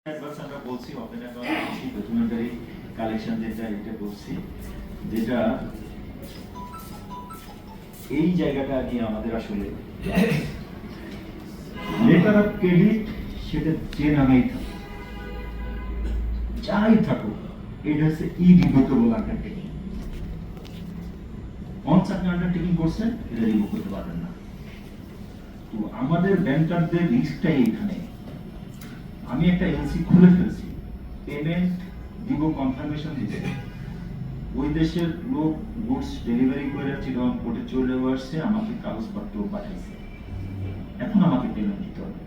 Advance আমরা বলছি open account বলছি ডকুমেন্টারি কালেকশন এটা বলছি যেটা এই জায়গাটা নিয়ে আমাদের আসলে লেটার অফ ক্রেডিট সেটা যে নামেই থাকুক যাই থাকুক এটা হচ্ছে ইরিভোকেবল আন্ডারটেকিং। অনস আপনি আন্ডারটেকিং করছেন এটা রিভোক করতে পারবেন না। তো আমাদের ব্যাংকারদের রিস্কটাই এখানে। আমি একটা এলসি খুলে ফেলছি, পেমেন্ট দিব, কনফার্মেশন দিতে, ওই দেশের লোক গুডস ডেলিভারি করে চিরং কোর্টে চলে আসছে, আমাকে কাগজপত্র পাঠাইছে, এখন আমাকে পেমেন্ট দিতে হবে।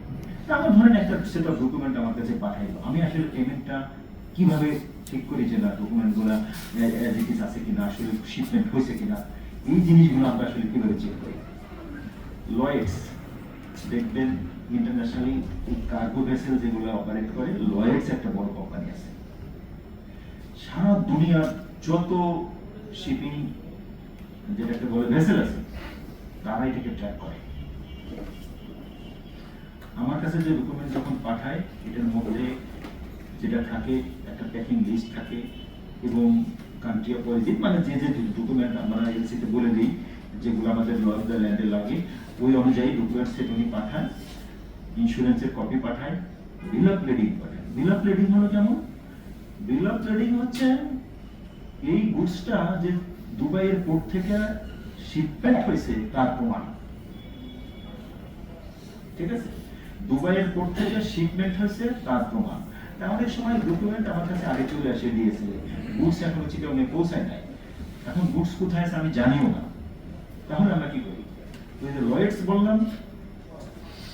আমার ধরেন একটা সেট অফ ডকুমেন্ট আমার কাছে পাঠাইলো, আমি আসলে পেমেন্টটা কিভাবে ঠিক করি যে না ডকুমেন্টগুলো অ্যাজ ইট ইজ আছে কিনা, আসলে শিপমেন্ট হয়েছে কিনা, এই জিনিসগুলো আমরা আসলে কিভাবে চেক করি। লয়েডস দেখবেন ইন্টারন্যাশনালি কার্গো ভেসেল যেগুলো অপারেট করে, লয়েডস একটা বড় কোম্পানি আছে, সারা দুনিয়ার যত শিপিং যেটাকে বলে ভেসেল আছে তারা এটাকে ট্র্যাক করে। আমার কাছে যে ডকুমেন্ট যখন পাঠায় এটার মধ্যে যেটা থাকে একটা প্যাকিং লিস্ট থাকে এবং কান্ট্রি অফ অরিজিন মানে যে যে ডকুমেন্ট আমরা এলসিতে বলে দিই যেগুলো আমাদের ল অফ দ্য ল্যান্ডে লাগে ওই অনুযায়ী ডকুমেন্ট সেট উনি পাঠান, ইন্স্যুরেন্সের কপি পাঠায়, বিল অফ লেডিং পাঠায়। বিল অফ লেডিং হলো কেমন? বিল অফ লেডিং হচ্ছে এই গুডসটা যে দুবাইয়ের পোর্ট থেকে শিপমেন্ট হয়েছে তার প্রমাণ। ঠিক আছে, দুবাইয়ের পোর্ট থেকে শিপমেন্ট হয়েছে তার প্রমাণ। অনেক সময় ডকুমেন্ট আমার কাছে আগে চলে আসে দিয়েছে, গুডস এখনো চিটাগংয়ে পৌঁছায় নাই, এখন গুডস কোথায় আছে আমি জানিও না। তাহলে আমরা কি করি? ওই যে লয়েডস বললাম,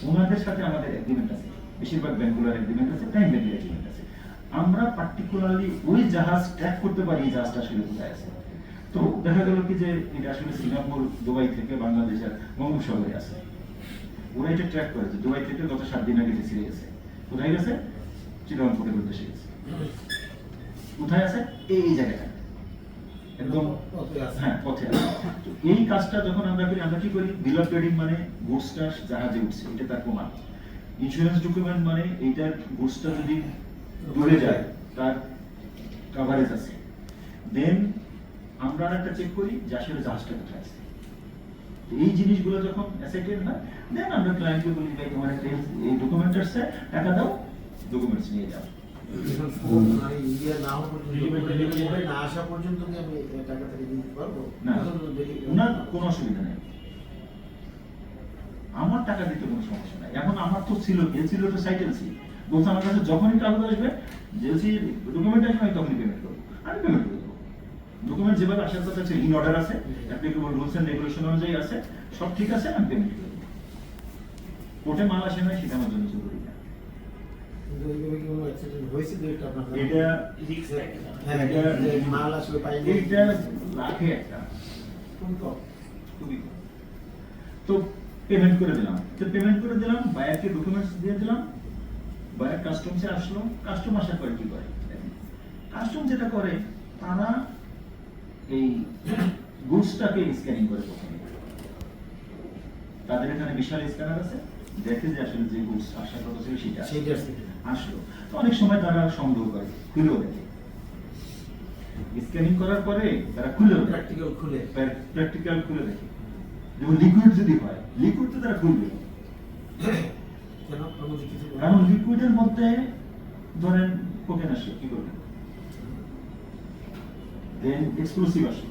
ওনাদের সাথে আমাদের এগ্রিমেন্ট আছে, বেশিরভাগ ব্যাংকগুলোর এগ্রিমেন্ট আছে, টাইম ব্যাংকের এগ্রিমেন্ট আছে। আমরা পার্টিকুলারলি ওই জাহাজ ট্র্যাক করতে পারি জাহাজটা আসলে কোথায় আছে। তো দেখা গেল কি যে এটা আসলে সিঙ্গাপুর দুবাই থেকে বাংলাদেশের বঙ্গোপসাগরে আছে, ওরা এটা ট্র্যাক করেছে, দুবাই থেকে গত 7 দিন আগে ছেড়ে গেছে, কোথায় গেছে? চিটাগং পোর্টের উদ্দেশ্যে গেছে। কোথায় আছে? এই জায়গাটা একদম হ্যাঁ পথে আছে। তো এই কাজটা যখন আমরা করি, আমরা কি করি? বিল অফ ট্রেডিং মানে গুডসটা জাহাজে উঠছে, এটা তার প্রমাণ। ইন্স্যুরেন্স ডকুমেন্ট মানে এইটার গুডসটা যদি ডুবে যায় তার কভারেজ আছে। দেন আমরা একটা চেক করি যে আসলে জাহাজটা কোথায় আছে। এই জিনিসগুলো যখন অ্যাসেটেড হয়, দেন আমরা ক্লায়েন্টকে বলি ভাই তোমার একটা এই ডকুমেন্ট আসছে, টাকা দাও, ডকুমেন্টস নিয়ে যাও। কোনো অসুবিধা নেই, আমার টাকা দিতে কোনো সমস্যা নাই। এখন আমার তো ছিল তো সাইট এলসি, বলছে আমার কাছে যখনই কাগজ আসবে এলসি ডকুমেন্ট আসবে আমি তখনই পেমেন্ট করবো, আমি পেমেন্ট করবো। ডকুমেন্ট যেভাবে আসার কথা আছে, ইন অর্ডার আছে, অ্যাপ্লিকেবল রুলস এন্ড রেগুলেশন অনুযায়ী আছে, সব ঠিক আছে, আমি পেমেন্ট করবো। কোর্টে মাল আসে না সেটা আমার জন্য জরুরি না। তো পেমেন্ট করে দিলাম, বায়ারকে ডকুমেন্টস দিয়ে দিলাম, বায়ার কাস্টমসে আসলো, কাস্টম আসার পরে কি করে? কাস্টম যেটা করে তারা এই গুডসটাকে স্ক্যানিং করে প্রথমে, তাদের এখানে বিশাল স্ক্যানার আছে, দেখে যে আসলে যে গুডস আসার কথা ছিল সেটা আসলো। তো অনেক সময় তারা সন্দেহ করে, খুলেও দেখে, স্ক্যানিং করার পরে তারা প্র্যাকটিক্যাল খুলে দেখে। যেমন লিকুইড যদি হয়, লিকুইড তো তারা খুলবে, কারণ লিকুইডের মধ্যে ধরেন কোকেন আসে, কি করবে? দেন এক্সক্লুসিভ আসে,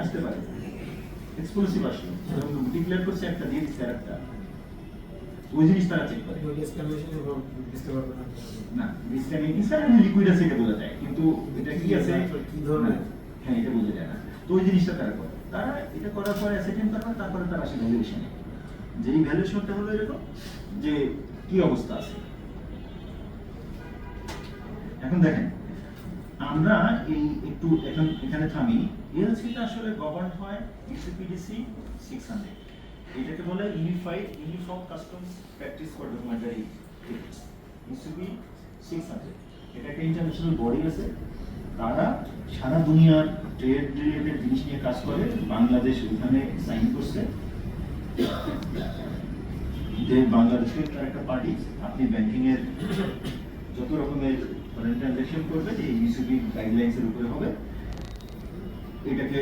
আসতে পারে এক্সক্লুসিভ আসলো, ডিক্লেয়ার করছে একটা দিয়ে দিচ্ছে আরেকটা, ওই জিনিস তারা চেক করে না। স্ক্যানিং লিকুইড আছে এটা বোঝা যায়, কিন্তু এটা কি আছে হ্যাঁ এটা বোঝা যায় না। তো ওই জিনিসটা তারা করে, তারা এটা করার পরে অ্যাসেটেন্ড করার, তারপরে তারা আসে ভ্যালুয়েশনে, যে এই ভ্যালুয়েশনটা হলো এরকম যে কি অবস্থা আছে। এখন দেখেন আমরা এই একটু এখানে থামি। এলসিটা আসলে গভর্ন হয় ইউসিপিডিসি 600, এটাকে বলে uniform customs practice for documentary things, UCP 600। এটা একটা ইন্টারন্যাশনাল বডি আছে, তারা সারা দুনিয়ার ট্রেড রিলেটেড জিনিস নিয়ে কাজ করে। বাংলাদেশ ওখানে সাইন করছে, যে বাংলাদেশের তার একটা পার্টি, আপনি ব্যাংকিং এর যত রকমের ফরেন ট্রানজাকশন করবেন এই ইসিবি গাইডলাইন্সের উপরে হবে। এটাকে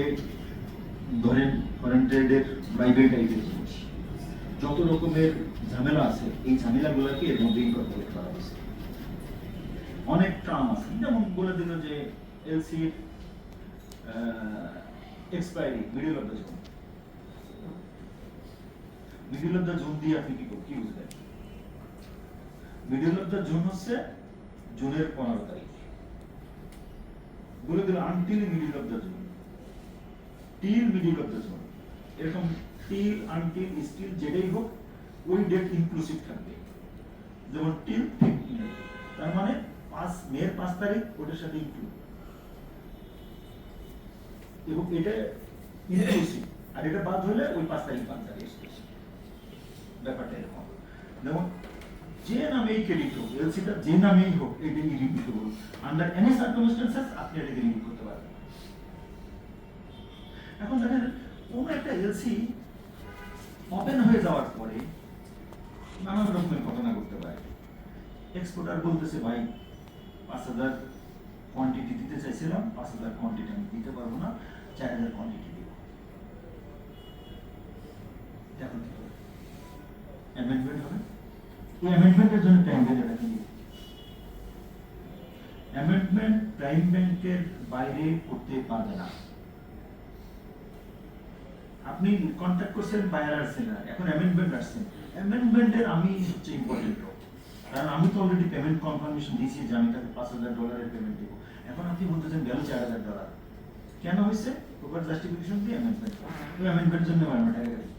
ধরেন ফরেন ট্রেডের প্রাইভেট টাইপের জিনিস, যত রকমের ঝামেলা আছে এই ঝামেলাগুলোকে এর মধ্যে ইনকর্পোরেট করা হয়েছে। অনেক টার্ম আছে, যেমন বলে দিল যে এলসির expiry middle of the zone. Middle of the zone দিয়ে আপনি কি বুঝবেন? মিডল অফ দ্য জোন হচ্ছে জুনের 15 তারিখ, বলে দিল until middle of the zone, till middle of the zone, এরকম টিল আনটিল স্টিল যেটাই হোক ওই ডেট ইনক্লুসিভ থাকবে। যেমন টিল 15 তার মানে 5 মে 5 তারিখ ওটার সাথে ইনক্লুড, এবং এটা ইনক্লুসিভ, আর এটা বাদ হলে ওই 5 তারিখ বাদ যাবে। ব্যাপারটা এরকম, যেমন যে নামেই ক্রেডিট হোক, এলসিটা যে নামেই হোক, এটা ইরিপিটেবল। আন্ডার এনি সার্কামস্টেন্সেস আপনি এটাকে রিপিট করতে পারবেন। এখন দেখেন কোন একটা এলসি ওপেন হয়ে যাওয়ার পরে নানান রকমের ঘটনা ঘটতে পারে। এক্সপোর্টার বলতেছে ভাই 5000 কোয়ান্টিটি দিতে চাইছিলাম, 5000 কোয়ান্টিটি আমি দিতে পারবো না, 4000 কোয়ান্টিটি দিব। এখন কি হবে? অ্যামেন্ডমেন্ট হবে। এই অ্যামেন্ডমেন্টের জন্য টাইম ব্যাংকটা কি? অ্যামেন্ডমেন্ট প্রাইম ব্যাংকের বাইরে করতে পারবে না। আপনি কন্ট্যাক্ট করছেন বায়ার আর সেলার, এখন অ্যামেন্ডমেন্ট আসছে। অ্যামেন্ডমেন্টের আমি হচ্ছে ইম্পর্টেন্ট রোল, কারণ আমি তো অলরেডি পেমেন্ট কনফার্মেশন দিয়েছি যে আমি তাকে $5000 পেমেন্ট দেবো। এখন আপনি বলতেছেন গেল $4000, কেন হয়েছে? প্রপার জাস্টিফিকেশন দিয়ে অ্যামেন্ডমেন্ট। ওই অ্যামেন্ডমেন্টের জন্য বায়োমেট্রিক টাকা গেছে।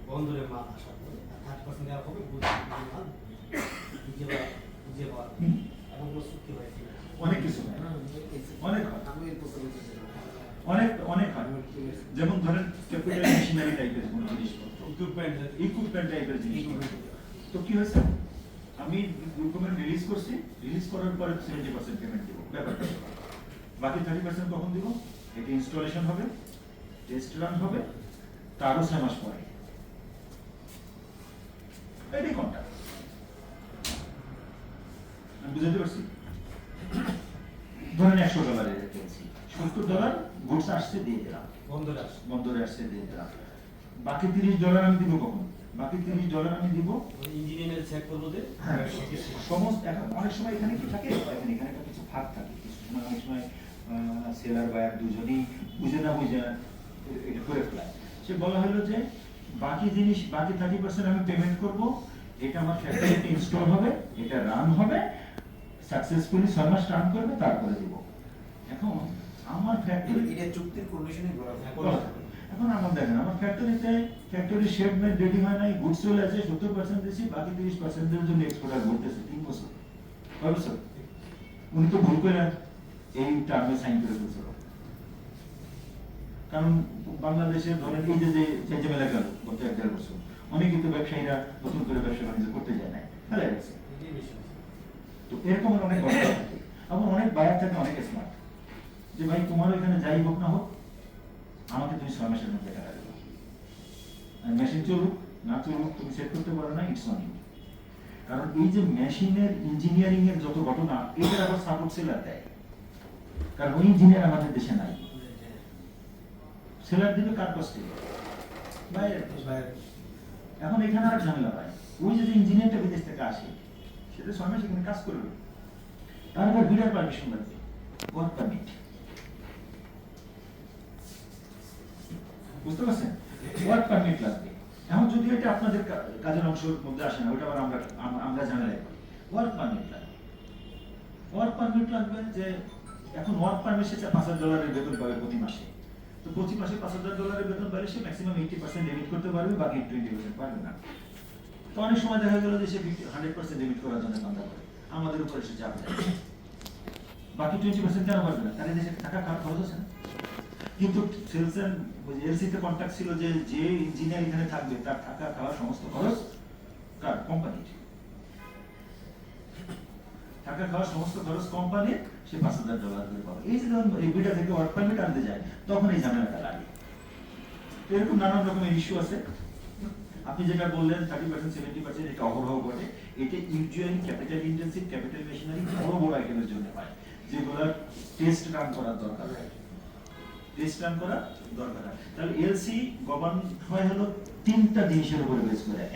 বন্দরের মাল আসার পরে 30% দেওয়া হবে, এবং চুক্তি হয়েছে অনেক কিছু হয়, অনেক হয়, অনেক অনেক হয়। যেমন ধরেন ক্যাপিটাল মেশিনারি টাইপের কোনো জিনিসপত্র, ইকুইপমেন্ট টাইপের জিনিসপত্র। তো কি হয়েছে, আমি ডকুমেন্ট রিলিজ করছি, রিলিজ করার পরে 70% পেমেন্ট দেবো, ব্যাপারটা বাকি 30% কখন দিব? এটা ইনস্টলেশন হবে, টেস্ট রান হবে, তারও 6 মাস পরে। এটাই কন্ট্রাক্ট। আমি বুঝাতে পারছি? ধরেন $100 রেখেছি, $70 গুডস আসছে দিয়ে দিলাম, বন্দরে আসছে দিয়ে দিলাম। বাকি $30 আমি দিব কখন? বাকি $30 আমি দিব ইঞ্জিনিয়ার চেক করবো যে সমস্ত। এখন অনেক সময় এখানে কি থাকে, এখানে একটা কিছু ভাগ থাকে, কিছু সময় অনেক সময় সেলার বায়ার দুজনেই বুঝে না বুঝে এটা করে ফেলায়। সে বলা হলো যে বাকি জিনিস, বাকি 30% আমি পেমেন্ট করব, এটা আমার ফ্যাক্টরিতে ইনস্টল হবে, এটা রান হবে, সাকসেসফুলি 6 মাস রান করবে, তারপরে দিব। এখন আমার ফ্যাক্টরি এটা চুক্তির কন্ডিশনে বলা এখন আমার দেখেন আমার ফ্যাক্টরিতে ফ্যাক্টরি শেপমেন্ট রেডি হয় নাই, গুডস চলে আছে, 70% দিয়েছি, বাকি 30% এর জন্য এক্সপোর্টার বলতেছে 3 বছর। কয় বছর? উনি তো ভুল করে এই টার্মে সাইন করে দিয়েছিল। কারণ বাংলাদেশে ধরেন এই যে ঝামেলা গেল গত 1-1.5 বছর, অনেক কিন্তু ব্যবসায়ীরা নতুন করে ব্যবসা বাণিজ্য করতে যায় না, ফেলে গেছে। তো এরকম অনেক ঘটনা থাকে। আবার অনেক বায়ার থাকে অনেক স্মার্ট, যে ভাই তোমার এখানে যাই হোক না হোক, আমাকে তুমি 6 মাসের মধ্যে টাকা দেবো। মেশিন চলুক না চলুক তুমি সেট করতে পারো না, ইটস অন ইউ। কারণ এই যে মেশিনের ইঞ্জিনিয়ারিং এর যত ঘটনা, এটার আবার সাপোর্ট সেলার দেয়, কারণ ওই ইঞ্জিনিয়ার আমাদের দেশে নাই। সেলার দিবে কার কষ্টে? বাইরে। এখন এখানে আর ঝামেলা হয়, ওই যে ইঞ্জিনিয়ারটা বিদেশ থেকে আসে, সেটা 6 মাস এখানে কাজ করবে, তার আবার বিরাট পারমিশন লাগবে, ওয়ার্ক পারমিট। বুঝতে পারছেন? ওয়ার্ক পারমিট লাগবে। এখন যদি এটা আপনাদের কাজের অংশের মধ্যে আসে না, ওটা আবার আমরা ঝামেলায় পড়ি। ওয়ার্ক পারমিট লাগবে, ওয়ার্ক পারমিট লাগবে। যে এখন ওয়ার্ক পারমিট সে $5000 বেতন পাবে প্রতি মাসে, তো প্রতি মাসে $5000 বেতন পাবে, সে ম্যাক্সিমাম 80% লিমিট করতে পারবে, বাকি 20% পারবে না। তো অনেক সময় দেখা গেল যে সে 100% লিমিট করার জন্য কান্দা করে, আমাদের উপরে সে চাপ দেয়। বাকি 20% কেন পারবে না? তার দেশে টাকা খরচ আছে না। কিন্তু সেলস এন্ড এলসিতে কন্ট্রাক্ট ছিল যে যে ইঞ্জিনিয়ার এখানে থাকবে তার থাকা খাওয়া সমস্ত খরচ কার? কোম্পানির। থাকা খাওয়া সমস্ত খরচ কোম্পানির, সে $5,000 করে পাবে। এই যে যখন এই বিটা থেকে ওয়ার্ক পারমিট আনতে যায়, তখন এই ঝামেলাটা লাগে। তো এরকম নানান রকমের ইস্যু আছে। আপনি যেটা বললেন 30% 70% এটা অহরহ ঘটে। এটা usually capital intensive, capital machinery বড় বড় আইটেমের জন্য হয়, যেগুলোর টেস্ট রান করার দরকার হয়। টেস্ট রান করা দরকার হয়। তাহলে এলসি গভর্ন হয় হলো 3টা জিনিসের উপরে বেস করে।